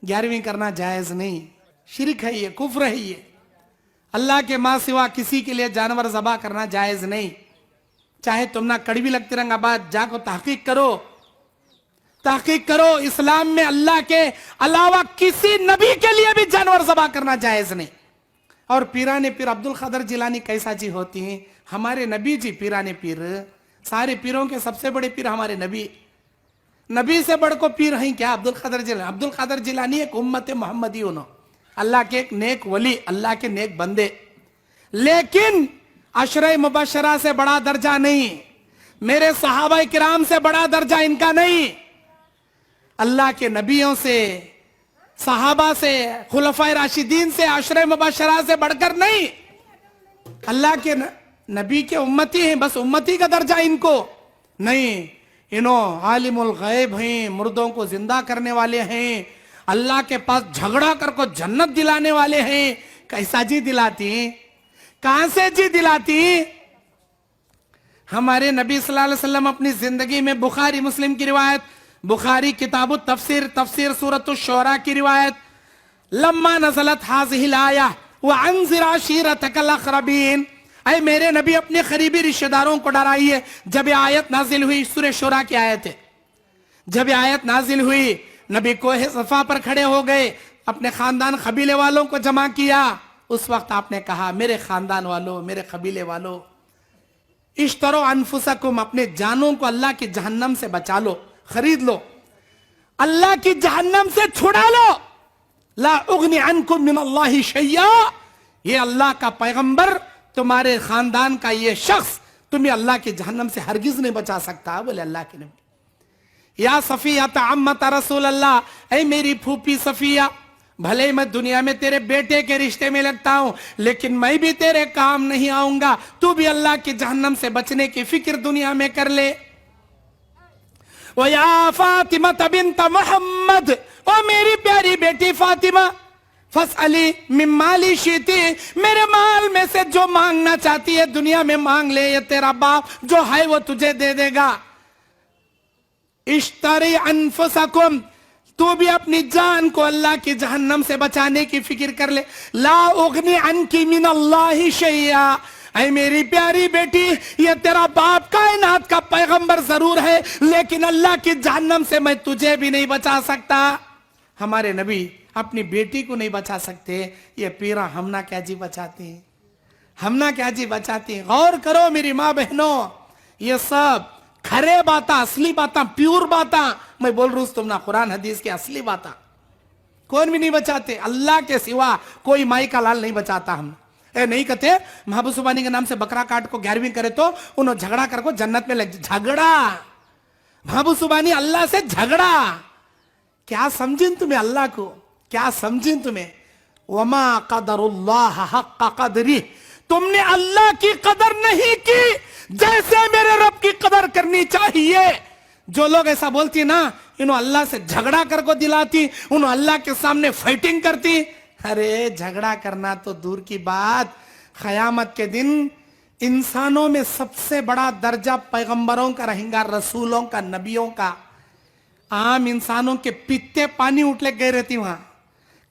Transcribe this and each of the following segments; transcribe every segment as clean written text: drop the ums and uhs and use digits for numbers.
11वीं करना जायज नहीं, शिरक है ये, कुफ्र है ये। अल्लाह के माँ सिवा किसी के लिए जानवर ज़बा करना जायज नहीं। चाहे तुम ना कड़वी लगती रंगा बात, जाको तहकीक करो, तहकीक करो। इस्लाम में अल्लाह के अलावा किसी नबी के लिए भी जानवर ज़बा करना जायज नहीं। और पीराने पीर अब्दुल क़ादिर जिलानी कैसा जी होती हैं? हमारे नबी जी पीराने पीर, सारे पीरों के सबसे बड़े पीर हमारे नबी, नबी से बढ़ को पीर हैं क्या? अब्दुल क़ादिर जिलानी। अब्दुल क़ादिर जिलानी एक उम्मत मोहम्मदी उन्हों, अल्लाह के एक नेक वली, अल्लाह के नेक बंदे, लेकिन अशरे मुबशरा से बड़ा दर्जा नहीं, मेरे सहाबा किराम से बड़ा दर्जा इनका नहीं। अल्लाह के नबियों से, सहाबा से, खुलफाए राशिदीन से, अशरे मुबशरा से बढ़कर नहीं। अल्लाह के नबी के उम्मती हैं, बस उम्मती का दर्जा इनको नहीं। इन्हों आलिमुल गैब हैं, मुर्दों को जिंदा करने वाले हैं, अल्लाह के पास झगड़ा कर को जन्नत दिलाने वाले हैं। कैसा जी दिलाती? कहां से जी दिलाती? हमारे नबी सल्लल्लाहु अलैहि वसल्लम अपनी जिंदगी में, बुखारी मुस्लिम की रिवायत, बुखारी किताबु तफसीर, तफसीर सूरतुश शुअरा की रिवायत, लम्मा नज़लत हाज़िहिल आया व अंज़िर अशीरतकल अक़रबीन, ऐ मेरे नबी अपने करीबी रिश्तेदारों को डराइए। जब ये आयत नाजिल हुई, सूरह शुरा की आयत है, जब ये आयत नाजिल हुई, नबी कोहे सफा पर खड़े हो गए, अपने खानदान कबीले वालों को जमा किया। उस वक्त आपने कहा, मेरे खानदान वालों, मेरे कबीले वालों, इश्तरो अनफुसकुम, अपने जानों को अल्लाह की जहन्नम से बचा लो, खरीद लो, अल्लाह की जहन्नम से छुड़ा लो। ला उगनी अनकुम मिन अल्लाहि शैया, ये अल्लाह का पैगंबर, तुम्हारे खानदान का ये शख्स तुम्हें अल्लाह की जहन्नम से हरगिज नहीं बचा सकता। बोले अल्लाह के नबी, या सफिया अम्मत रसूल अल्लाह, ऐ मेरी फूफी सफिया, भले मैं दुनिया में तेरे बेटे के रिश्ते में लगता हूं, लेकिन मैं भी तेरे काम नहीं आऊंगा। तू भी अल्लाह की जहन्नम से बचने की फिक्र दुनिया में कर ले। वो या फातिमा बिन्त मोहम्मद, ओ मेरी प्यारी बेटी फातिमा, फसअली मिन माली शीती, मेरे माल में से जो मांगना चाहती है दुनिया में मांग ले, ये तेरा बाप जो है वो तुझे दे देगा। इश्तरी अनफुसकुम, तू भी अपनी जान को अल्लाह की जहन्नम से बचाने की फिक्र कर ले। ला उगनी अनकी मिन अल्लाहि शैया, ऐ मेरी प्यारी बेटी, ये तेरा बाप कायनात का पैगंबर जरूर है, लेकिन अल्लाह की जहन्नम से मैं तुझे भी नहीं बचा सकता। हमारे नबी अपनी बेटी को नहीं बचा सकते, ये पीरा हमना क्या जी बचाते हैं, हमना क्या जी बचाते हैं। गौर करो मेरी माँ बहनों, ये सब खरे बाता, असली बाता, प्योर बाता मैं बोल रहा हूं, तुम ना कुरान हदीस के असली बाता कौन भी नहीं बचाते। अल्लाह के सिवा कोई माई का लाल नहीं बचाता। हम नहीं कहते महबूब सुबानी के नाम से बकरा काट को 11वीं करे तो उन्होंने झगड़ा कर को जन्नत में लग, झगड़ा महबूब सुबानी अल्लाह से झगड़ा। क्या समझिन तुम्हें अल्लाह को, क्या समझिन तुम्हें? वमा कदरुल्लाह हक़्क़ क़द्रिही, तुमने अल्लाह की कदर नहीं की जैसे मेरे रब की कदर करनी चाहिए। जो लोग ऐसा बोलती ना, इन्हों अल्लाह से झगड़ा कर को दिलाती, उन्हों अल्लाह के सामने फाइटिंग करती। अरे झगड़ा करना तो दूर की बात, क़यामत के दिन इंसानों में सबसे बड़ा दर्जा पैगंबरों का रहेगा, रसूलों का, नबियों का। आम इंसानों के पित्ते पानी उठले गए रहती, वहां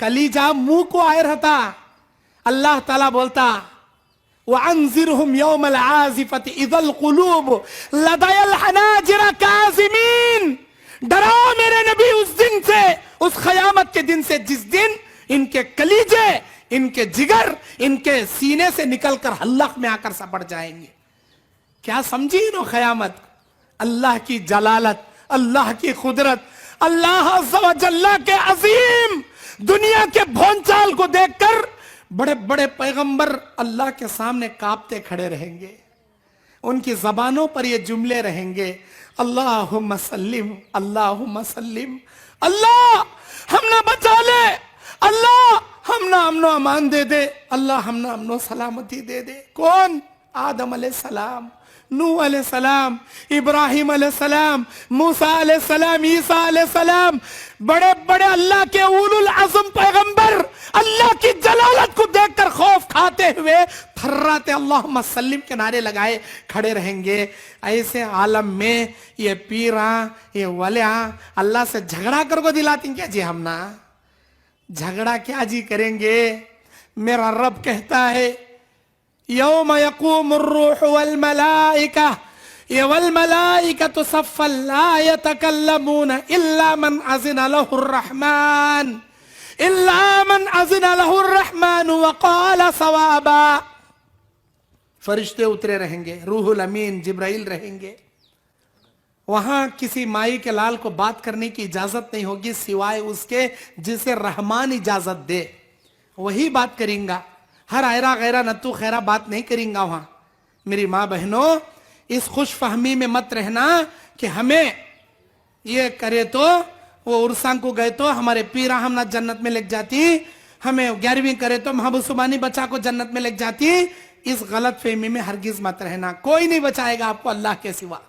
कलीजा मुंह को आए रहता। अल्लाह ताला बोलता, वअन्ज़िरहुम यौमल आज़िफ़ति इज़ल क़ुलूब लदयल हनाजिर काज़िमीन, डराओ मेरे नबी उस दिन से, उस क़यामत के दिन से जिस दिन इनके कलीजे, इनके जिगर, इनके सीने से निकलकर हल्लक में आकर सपट जाएंगे। क्या समझी नो क़यामत? अल्लाह की जलालत, अल्लाह की कुदरत, अल्लाह अज़्ज़ व जल्ला के अजीम दुनिया के भोंचाल को देखकर बड़े बड़े पैगंबर अल्लाह के सामने कांपते खड़े रहेंगे। उनकी जबानों पर ये जुमले रहेंगे, अल्लाहुम्मा सल्लिम, अल्लाहुम्मा सल्लिम, अल्लाह हमने बचा ले, अल्लाह हमना अमनो अमान दे दे, अल्लाह हमना अमनो सलामती दे दे। कौन? आदम अलैहिस्सलाम, नूह अलैहिस्सलाम, इब्राहिम अलैहिस्सलाम, मूसा अलैहिस्सलाम, ईसा अलैहिस्सलाम, बड़े बड़े अल्लाह के उलुल अज़म पैगंबर अल्लाह की जलालत को देखकर खौफ खाते हुए फर्राते अल्लाहुम्मा सल्लिम के नारे लगाए खड़े रहेंगे। ऐसे आलम में ये पीरा, ये वलिया अल्लाह से झगड़ा कर को दिलाती क्या जी? हम ना झगड़ा क्या जी करेंगे। मेरा रब कहता है यौम यक़ूमुर रूह वल मलाइका वल मलाइकतु सफ़्फ़न ला यतकल्लमून इल्ला मन अज़िना लहुर रहमान व क़ाल सवाबा। फरिश्ते उतरे रहेंगे, रूहुल अमीन जिब्राइल रहेंगे। वहां किसी माई के लाल को बात करने की इजाजत नहीं होगी सिवाय उसके जिसे रहमान इजाजत दे, वही बात करेंगा। हर आयरा गैरा नत्तू खैरा बात नहीं करेंगा वहां। मेरी माँ बहनों, इस खुश फहमी में मत रहना कि हमें ये करे तो वो उर्सां को गए तो हमारे पीरा हमना जन्नत में लग जाती, हमें 11वीं करे तो महबूब सुबानी बच्चा को जन्नत में लग जाती। इस गलत फहमी में हरगिज मत रहना, कोई नहीं बचाएगा आपको अल्लाह के सिवा।